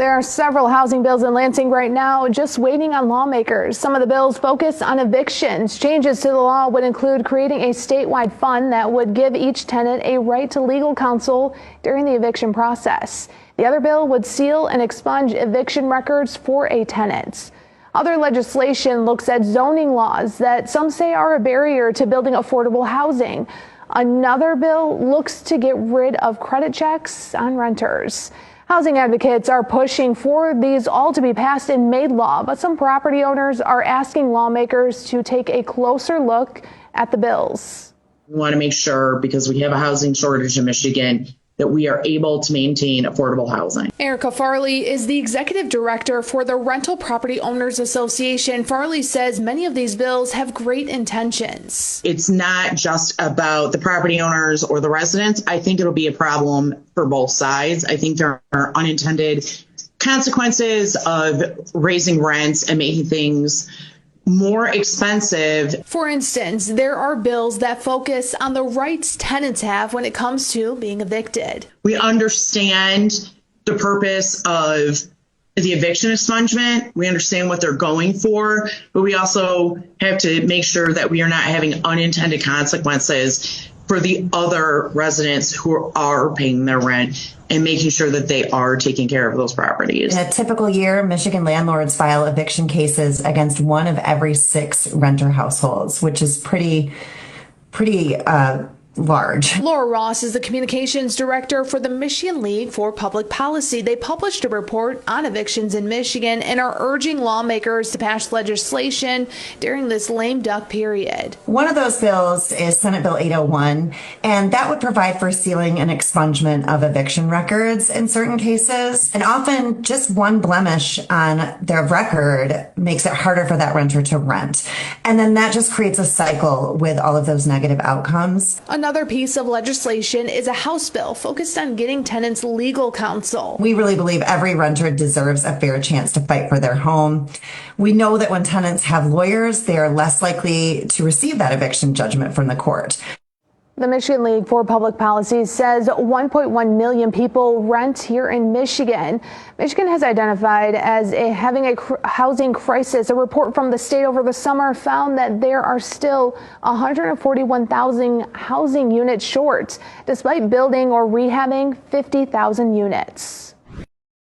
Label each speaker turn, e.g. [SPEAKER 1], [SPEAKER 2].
[SPEAKER 1] There are several housing bills in Lansing right now just waiting on lawmakers. Some of the bills focus on evictions. Changes to the law would include creating a statewide fund that would give each tenant a right to legal counsel during the eviction process. The other bill would seal and expunge eviction records for a tenant. Other legislation looks at zoning laws that some say are a barrier to building affordable housing. Another bill looks to get rid of credit checks on renters. Housing advocates are pushing for these all to be passed and made law, but some property owners are asking lawmakers to take a closer look at the bills.
[SPEAKER 2] We want to make sure, because we have a housing shortage in Michigan, that we are able to maintain affordable housing.
[SPEAKER 1] Erica Farley is the executive director for the Rental Property Owners Association. Farley says many of these bills have great intentions.
[SPEAKER 2] It's not just about the property owners or the residents. I think it'll be a problem for both sides. I think there are unintended consequences of raising rents and making things more expensive.
[SPEAKER 1] For instance, there are bills that focus on the rights tenants have when it comes to being evicted.
[SPEAKER 2] We understand the purpose of the eviction expungement. We understand what they're going for, but we also have to make sure that we are not having unintended consequences for the other residents who are paying their rent and making sure that they are taking care of those properties.
[SPEAKER 3] In a typical year, Michigan landlords file eviction cases against 1 of every 6 renter households, which is pretty large.
[SPEAKER 1] Laura Ross is the communications director for the Michigan League for Public Policy. They published a report on evictions in Michigan and are urging lawmakers to pass legislation during this lame duck period.
[SPEAKER 3] One of those bills is Senate Bill 801, and that would provide for sealing and expungement of eviction records in certain cases. And often just one blemish on their record makes it harder for that renter to rent. And then that just creates a cycle with all of those negative outcomes.
[SPEAKER 1] Another piece of legislation is a House bill focused on getting tenants legal counsel.
[SPEAKER 3] We really believe every renter deserves a fair chance to fight for their home. We know that when tenants have lawyers, they are less likely to receive that eviction judgment from the court.
[SPEAKER 1] The Michigan League for Public Policy says 1.1 million people rent here in Michigan. Michigan has identified as having a housing crisis. A report from the state over the summer found that there are still 141,000 housing units short, despite building or rehabbing 50,000 units.